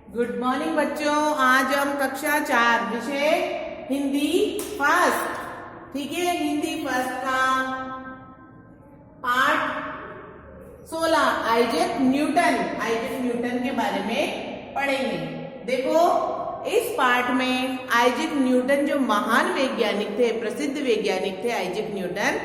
Good morning बच्चों। आज हम कक्षा 4 विषय हिंदी फर्स्ट, ठीक है, हिंदी फर्स्ट का पाठ 16 आइजैक न्यूटन के बारे में पढ़ेंगे। देखो, इस पाठ में आइजैक न्यूटन जो महान वैज्ञानिक थे, प्रसिद्ध वैज्ञानिक थे आइजैक न्यूटन,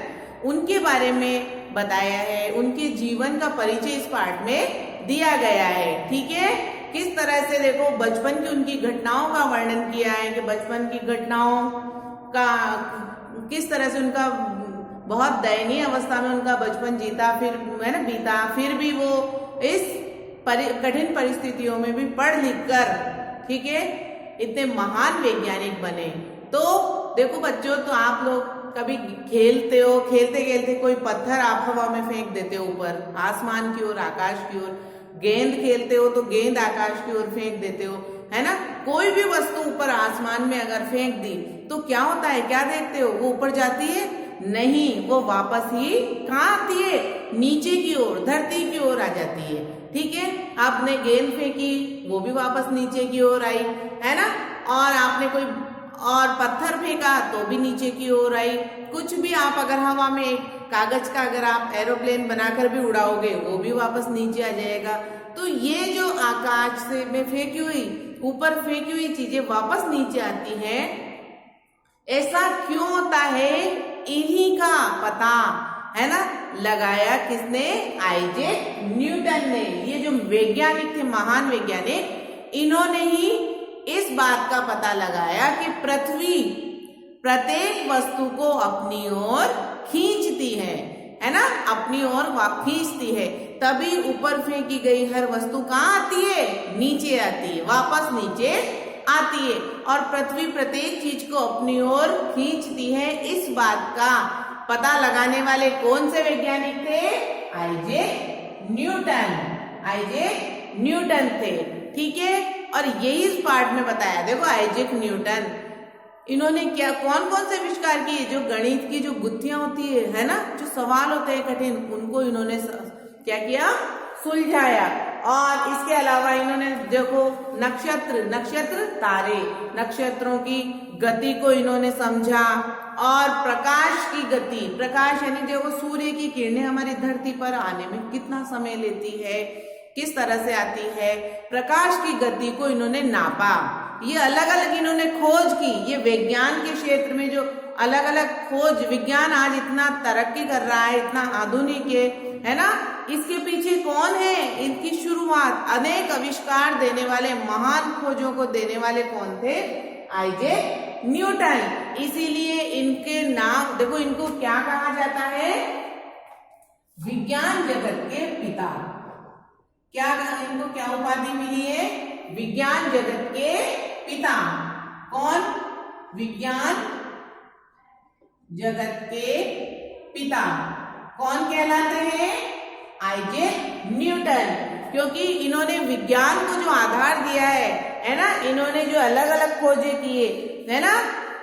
उनके बारे में बताया है। उनके जीवन का परिचय इस पाठ में दिया गया है, ठीक है। किस तरह से देखो बचपन की उनकी घटनाओं का वर्णन किया है कि बचपन की घटनाओं का किस तरह से उनका बहुत दयनीय अवस्था में उनका बचपन बीता, फिर भी वो इस कठिन परिस्थितियों में भी पढ़ लिख कर, ठीक है, इतने महान वैज्ञानिक बने। तो देखो बच्चों, तो आप लोग कभी खेलते हो, खेलते खेलते कोई पत्थर आप हवा में फेंक देते हो ऊपर आसमान की ओर, आकाश की ओर। गेंद खेलते हो तो गेंद आकाश की ओर फेंक देते हो, है ना। कोई भी वस्तु ऊपर आसमान में अगर फेंक दी तो क्या होता है, क्या देखते हो, वो ऊपर जाती है? नहीं, वो वापस ही कहाँ आती है? नीचे की ओर, धरती की ओर आ जाती है, ठीक है। आपने गेंद फेंकी, वो भी वापस नीचे की ओर आई, है ना। और आपने कोई और पत्थर फेंका तो भी नीचे की ओर आई। कुछ भी आप अगर हवा में कागज का अगर आप एरोप्लेन बनाकर भी उड़ाओगे, वो भी वापस नीचे आ जाएगा। तो ये जो आकाश से में फेंकी हुई, ऊपर फेंकी हुई चीजें वापस नीचे आती हैं, ऐसा क्यों होता है? इन्हीं का पता, है ना, लगाया किसने? आइजैक न्यूटन ने। ये जो वैज्ञानिक थे, महान वैज्ञानिक, इन्होंने ही इस बात का पता लगाया कि पृथ्वी प्रत्येक वस्तु को अपनी ओर खींचती है ना, अपनी ओर खींचती है। तभी ऊपर फेंकी गई हर वस्तु कहाँ आती है? नीचे आती है, वापस नीचे आती है। और पृथ्वी प्रत्येक चीज को अपनी ओर खींचती है। इस बात का पता लगाने वाले कौन से वैज्ञानिक थे? आइजैक न्यूटन थे, ठीक है। और यही इस पाठ में बताया। देखो, आइजैक न्यूटन, इन्होंने क्या कौन कौन से आविष्कार किए? जो गणित की जो गुत्थियां होती है ना, जो सवाल होते हैं कठिन, उनको इन्होंने क्या किया? सुलझाया। और इसके अलावा इन्होंने देखो नक्षत्र तारे, नक्षत्रों की गति को इन्होंने समझा। और प्रकाश की गति, प्रकाश यानी देखो सूर्य की किरणें हमारी धरती पर आने में कितना समय लेती है, किस तरह से आती है, प्रकाश की गति को इन्होंने नापा। ये अलग अलग इन्होंने खोज की। ये विज्ञान के क्षेत्र में जो अलग अलग खोज, विज्ञान आज इतना तरक्की कर रहा है, इतना आधुनिक है ना, इसके पीछे कौन है? इनकी शुरुआत, अनेक आविष्कार देने वाले, महान खोजों को देने वाले कौन थे? Isaac Newton. इसीलिए इनके नाम देखो, इनको क्या कहा जाता है? विज्ञान जगत के पिता। क्या इनको क्या उपाधि मिली है? विज्ञान जगत के पिता। कौन? विज्ञान जगत के पिता कौन कहलाते हैं? Isaac Newton. क्योंकि इन्होंने विज्ञान को जो आधार दिया है ना, इन्होंने जो अलग अलग खोजें किए, है ना,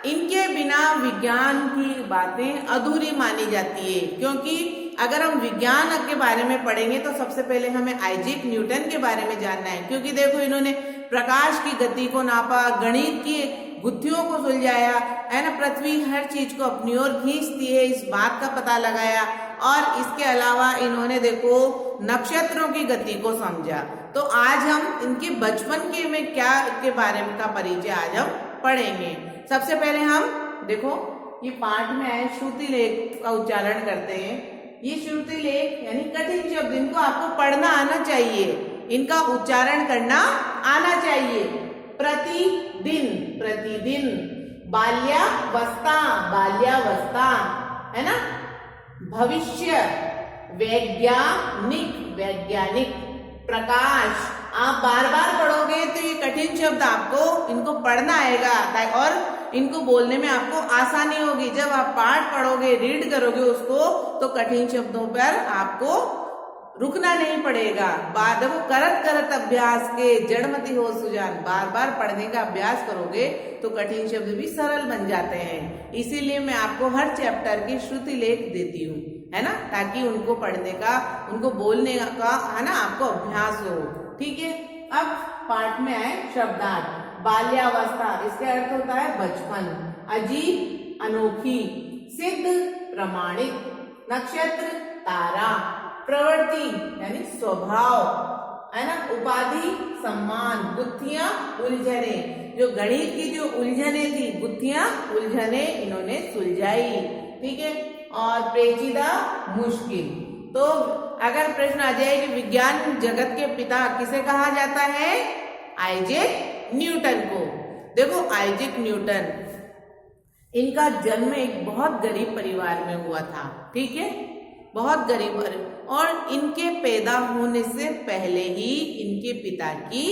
इनके बिना विज्ञान की बातें अधूरी मानी जाती है। क्योंकि अगर हम विज्ञान के बारे में पढ़ेंगे तो सबसे पहले हमें आइजैक न्यूटन के बारे में जानना है। क्योंकि देखो, इन्होंने प्रकाश की गति को नापा, गणित की गुत्थियों को सुलझाया, है ना, पृथ्वी हर चीज को अपनी ओर खींचती है, इस बात का पता लगाया। और इसके अलावा इन्होंने देखो नक्षत्रों की गति को समझा। तो आज हम इनके बचपन के में क्या के बारे में का परिचय आज हम पढ़ेंगे। सबसे पहले हम देखो, ये पाठ में है श्रुति लेख का उच्चारण करते हैं। ये श्रुति लेख यानी कठिन शब्द, इनको आपको पढ़ना आना चाहिए, इनका उच्चारण करना आना चाहिए। प्रतिदिन, बाल्यावस्था, है ना, भविष्य, वैज्ञानिक, प्रकाश। आप बार बार पढ़ोगे तो ये कठिन शब्द आपको इनको पढ़ना आएगा और इनको बोलने में आपको आसानी होगी। जब आप पाठ पढ़ोगे, रीड करोगे उसको, तो कठिन शब्दों पर आपको रुकना नहीं पड़ेगा। बाद वो करत अभ्यास के जड़मति हो सुजान, बार बार पढ़ने का अभ्यास करोगे तो कठिन शब्द भी सरल बन जाते हैं। इसीलिए मैं आपको हर चैप्टर की श्रुति लेख देती हूँ, है ना, ताकि उनको पढ़ने का, उनको बोलने का, है ना, आपको अभ्यास हो। ठीक है। अब पाठ में आए शब्दार्थ। बाल्यावस्था, इसका अर्थ होता है बचपन। अजीब, अनोखी। सिद्ध, प्रमाणित। नक्षत्र, तारा। प्रवृत्ति यानी स्वभाव, है ना। उपाधि, सम्मान। गुत्थियां, उलझने। जो गणित की जो उलझने थी, गुत्थियां उलझने इन्होंने सुलझाई, ठीक है। और पेचीदा, मुश्किल। तो अगर प्रश्न आ जाए कि विज्ञान जगत के पिता किसे कहा जाता है, आइजैक न्यूटन को। देखो आइजैक न्यूटन, इनका जन्म एक बहुत गरीब परिवार में हुआ था, ठीक है, बहुत गरीब। और इनके पैदा होने से पहले ही इनके पिता की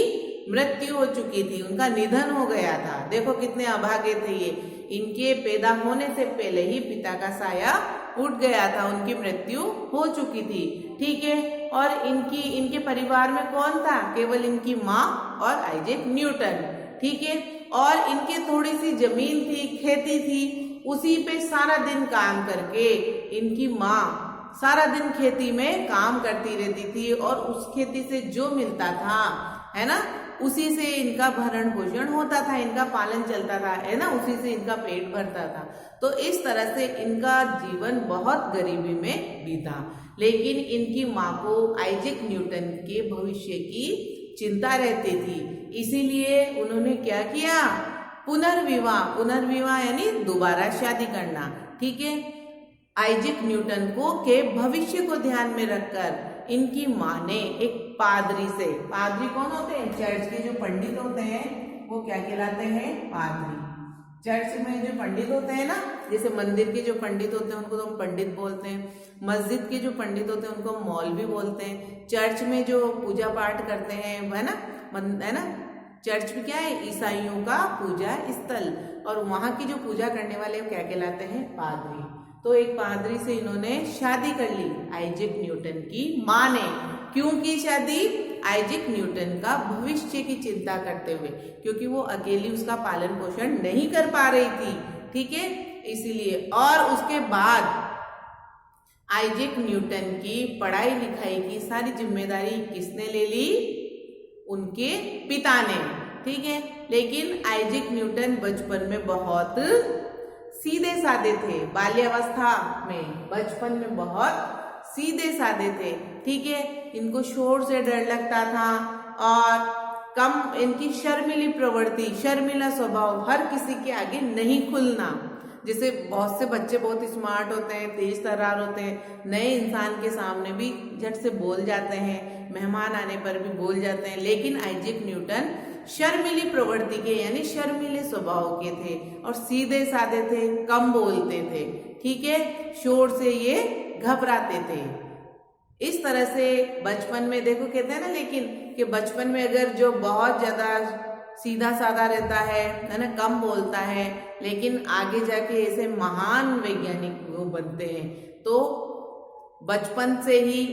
मृत्यु हो चुकी थी, उनका निधन हो गया था। देखो कितने अभागे थे ये, इनके पैदा होने से पहले ही पिता का साया उठ गया था, उनकी मृत्यु हो चुकी थी, ठीक है। और इनके परिवार में कौन था, केवल इनकी माँ और आइजैक न्यूटन, ठीक है। और इनके थोड़ी सी जमीन थी, खेती थी, उसी पे सारा दिन काम करके इनकी माँ सारा दिन खेती में काम करती रहती थी, और उस खेती से जो मिलता था, है ना, उसी से इनका भरण पोषण होता था, इनका पालन चलता था, है ना, उसी से इनका पेट भरता था। तो इस तरह से इनका जीवन बहुत गरीबी में बीता। लेकिन इनकी माँ को आइजैक न्यूटन के भविष्य की चिंता रहती थी, इसीलिए उन्होंने क्या किया, पुनर्विवाह यानी दोबारा शादी करना, ठीक है। आइजैक न्यूटन को के भविष्य को ध्यान में रखकर इनकी माँ ने एक पादरी से, पादरी कौन होते हैं, चर्च के जो पंडित होते हैं वो क्या कहलाते हैं, पादरी। चर्च में जो पंडित होते हैं ना, जैसे मंदिर के जो पंडित होते हैं उनको तो हम पंडित बोलते हैं, मस्जिद के जो पंडित होते हैं उनको मौलवी बोलते हैं, चर्च में जो पूजा पाठ करते हैं, है ना, चर्च में क्या है, ईसाइयों का पूजा स्थल, और वहां की जो पूजा करने वाले क्या कहलाते हैं, पादरी। तो एक पादरी से इन्होंने शादी कर ली आइजैक न्यूटन की माँ ने। क्यों की शादी, आइजैक न्यूटन का भविष्य की चिंता करते हुए, क्योंकि वो अकेली उसका पालन पोषण नहीं कर पा रही थी, ठीक है, इसीलिए। और उसके बाद आइजैक न्यूटन की पढ़ाई लिखाई की सारी जिम्मेदारी किसने ले ली, उनके पिता ने, ठीक है। लेकिन आइजैक न्यूटन बचपन में बहुत सीधे साधे थे, बाल्यावस्था में, बचपन में बहुत सीधे साधे थे, ठीक है। इनको शोर से डर लगता था, और कम इनकी शर्मीली प्रवृत्ति, शर्मीला स्वभाव, हर किसी के आगे नहीं खुलना। जैसे बहुत से बच्चे बहुत स्मार्ट होते हैं, तेज तर्रार होते हैं, नए इंसान के सामने भी झट से बोल जाते हैं, मेहमान आने पर भी बोल जाते हैं, लेकिन आइजैक न्यूटन शर्मीली प्रवृत्ति के यानी शर्मीले स्वभाव के थे, और सीधे साधे थे, कम बोलते थे, ठीक है, शोर से ये घबराते थे। इस तरह से बचपन में देखो कहते हैं ना, लेकिन कि बचपन में अगर जो बहुत ज्यादा सीधा साधा रहता है ना, कम बोलता है, लेकिन आगे जाके ऐसे महान वैज्ञानिक वो बनते हैं। तो बचपन से ही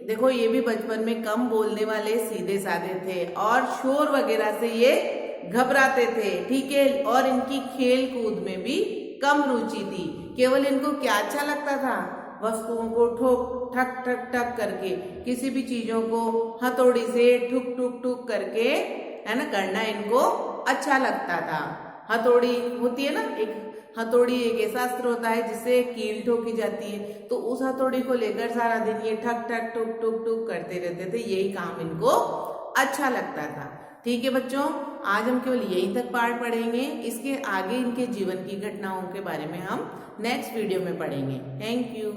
देखो, ये भी बचपन में कम बोलने वाले सीधे साधे थे, और शोर वगैरह से ये घबराते थे, ठीक है। और इनकी खेल कूद में भी कम रुचि थी। केवल इनको क्या अच्छा लगता था, वस्तुओं को ठोक ठक ठक ठक करके, किसी भी चीजों को हथौड़ी से ठुक ठुक ठुक करके, है ना, करना इनको अच्छा लगता था। हथौड़ी होती है ना, एक हथौड़ी एक ऐसा अस्त्र होता है जिससे कील ठोकी जाती है, तो उस हथौड़ी को लेकर सारा दिन ये ठक ठक ठुक ठुक ठुक करते रहते थे, यही काम इनको अच्छा लगता था, ठीक है बच्चों। आज हम केवल यहीं तक पाठ पढ़ेंगे, इसके आगे इनके जीवन की घटनाओं के बारे में हम नेक्स्ट वीडियो में पढ़ेंगे। Thank you.